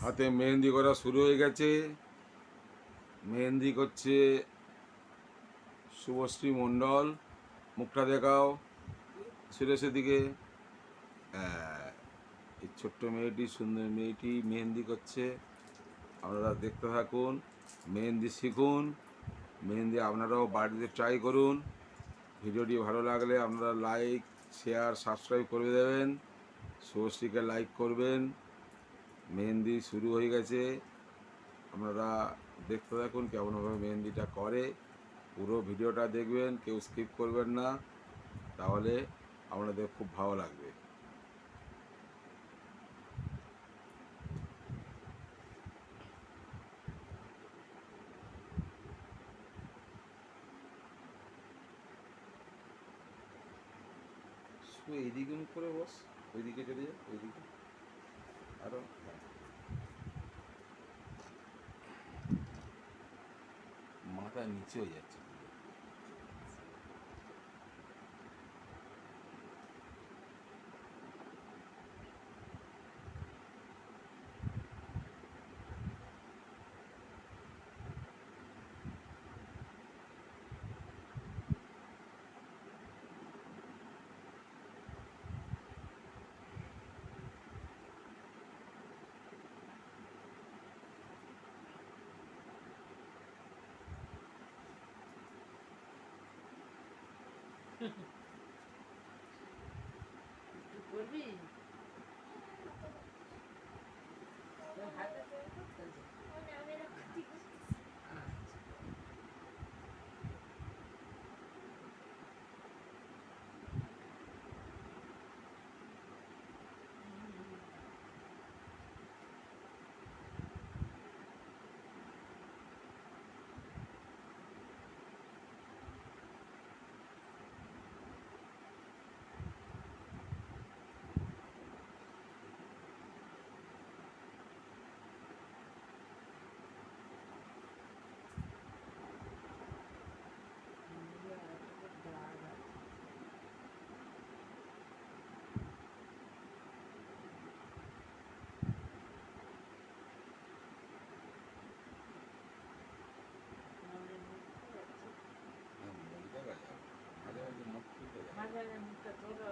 হাতে মেহেন্দি করা শুরু হয়ে গেছে। মেহেন্দি করছে শুভশ্রী মণ্ডল। মুখটা দেখাও সুরেশের দিকে। এই ছোট্ট মেয়েটি, সুন্দর মেয়েটি মেহেন্দি করছে। আপনারা দেখতে থাকুন, মেহেন্দি শিখুন, মেহেন্দি আপনারাও বাড়িতে ট্রাই করুন। ভিডিওটি ভালো লাগলে আপনারা লাইক, শেয়ার, সাবস্ক্রাইব করে দেবেন। শুভশ্রীকে লাইক করবেন। মেহেন্দি শুরু হয়ে গেছে, আপনারা দেখতে থাকুন কেমনভাবে মেহেন্দিটা করে। পুরো ভিডিওটা দেখবেন, কেউ স্কিপ করবেন না, তাহলে আপনাদের খুব ভালো লাগবে। শুধু এইদিকে মুখ করে বস, ওইদিকে চলে যা, ওইদিকে আরো মাথা নিচে হয়ে যাচ্ছে। করবি হাতে করতে মাঝে মাঝে মুখটা তোলো।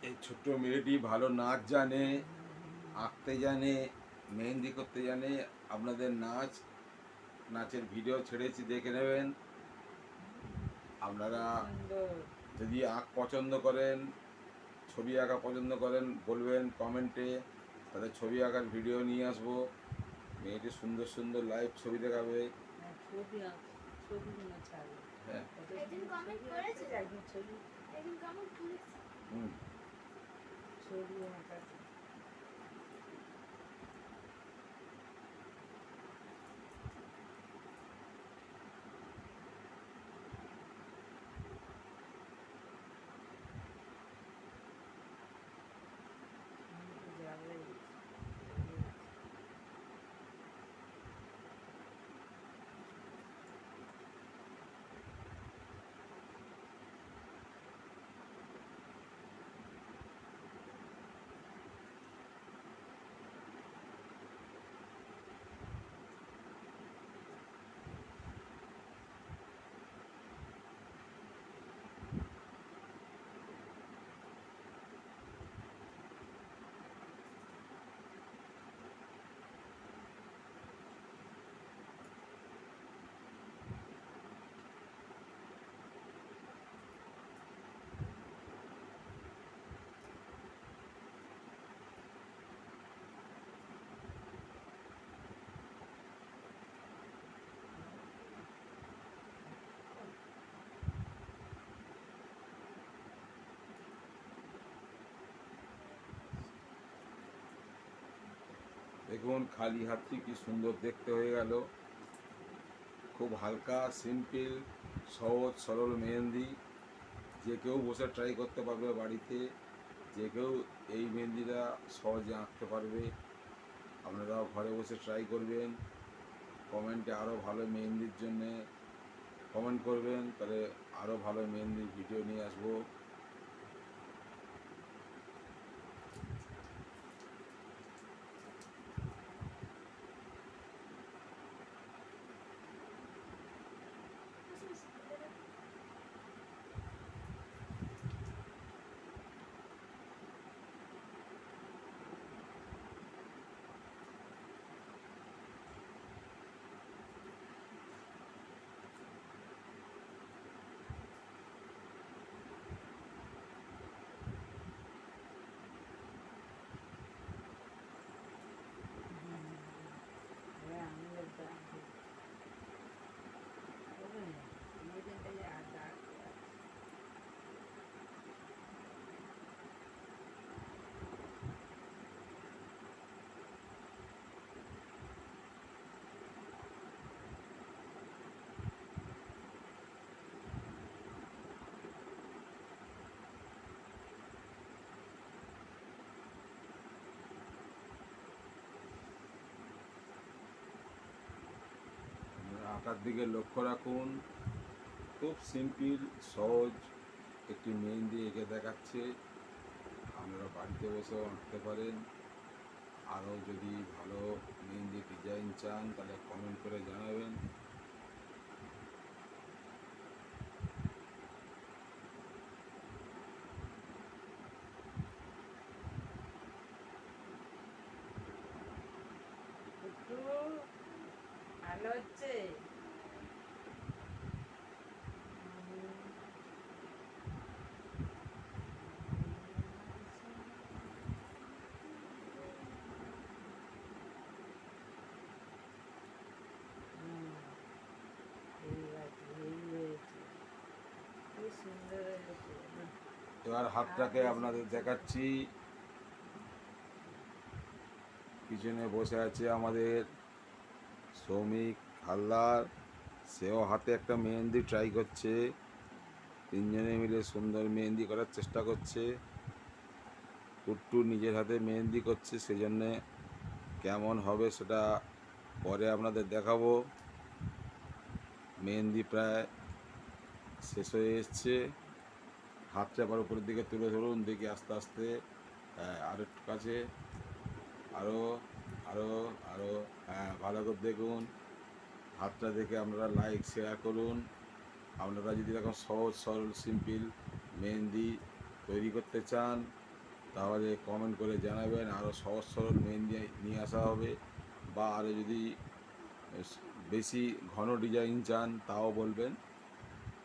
এই ছোট্ট মেয়েটি ভালো নাচ জানে, আঁকতে জানে, মেহেন্দি করতে জানে। আপনাদের নাচের ভিডিও ছেড়েছি, দেখে নেবেন। আপনারা যদি পছন্দ করেন, ছবি আঁকা পছন্দ করেন, বলবেন কমেন্টে, তাদের ছবি আঁকার ভিডিও নিয়ে আসবো। মেয়েটি সুন্দর সুন্দর লাইভ ছবি দেখাবে। হ্যাঁ, ছবি আঁকা দেখুন খালি হাতটি কি সুন্দর দেখতে হয়ে গেল। খুব হালকা, সিম্পল, সহজ সরল মেহেন্দি। যে কেউ বসে ট্রাই করতে পারবে বাড়িতে। যে কেউ এই মেহেন্দিটা সহজে আঁকতে পারবে। আপনারাও ঘরে বসে ট্রাই করবেন। কমেন্টে আরও ভালো মেহেন্দির জন্যে কমেন্ট করবেন, তাহলে আরও ভালো মেহেন্দির ভিডিও নিয়ে আসবো। আঙুলের দাগ দিয়ে হবে না, মেয়েদেরটাই আর দাগ দেওয়া আছে। আঁকার দিকে লক্ষ্য রাখুন। খুব সিম্পল, সহজ একটি মেহেন্দি এঁকে দেখাচ্ছে। আপনারা বাড়িতে বসেও আঁকতে পারেন। আরও যদি ভালো মেহেন্দি ডিজাইন চান তাহলে কমেন্ট করে জানাবেন। একটু ভালো হচ্ছে। এই আছে, এই হয়েছে, কি সুন্দর হয়েছে না। এবার হাতটাকে আপনাদের দেখাচ্ছি। পিছনে বসে আছে আমাদের শ্রমিক হালদার, সেও হাতে একটা মেহেন্দি ট্রাই করছে। তিনজনে মিলে সুন্দর মেহেন্দি করার চেষ্টা করছে। কুট্টু নিজের হাতে মেহেন্দি করছে, সেজন্যে কেমন হবে সেটা পরে আপনাদের দেখাবো। মেহেন্দি প্রায় শেষ হয়ে এসছে। হাতটা আবার উপরের দিকে তুলে ধরুন, দেখি আস্তে আস্তে। হ্যাঁ, আর একটু কাছে, আরও আরও আরও। হ্যাঁ, ভালো করে দেখুন। হাতটা দেখে আপনারা লাইক শেয়ার করুন। আপনারা যদি এরকম সহজ সরল সিম্পল মেহেন্দি তৈরি করতে চান তাহলে কমেন্ট করে জানাবেন। আরও সহজ সরল মেহেন্দি নিয়ে আসা হবে। বা আরও যদি বেশি ঘন ডিজাইন চান তাও বলবেন,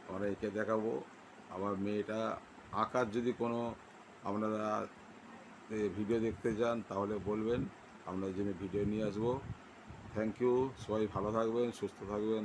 আমরা এঁকে দেখাবো। আমার মেয়েটা আঁকার যদি কোনো আপনারা ভিডিও দেখতে চান তাহলে বলবেন, আপনার জন্য ভিডিও নিয়ে আসবো। Thank you. সবাই ভালো থাকবেন, সুস্থ থাকবেন।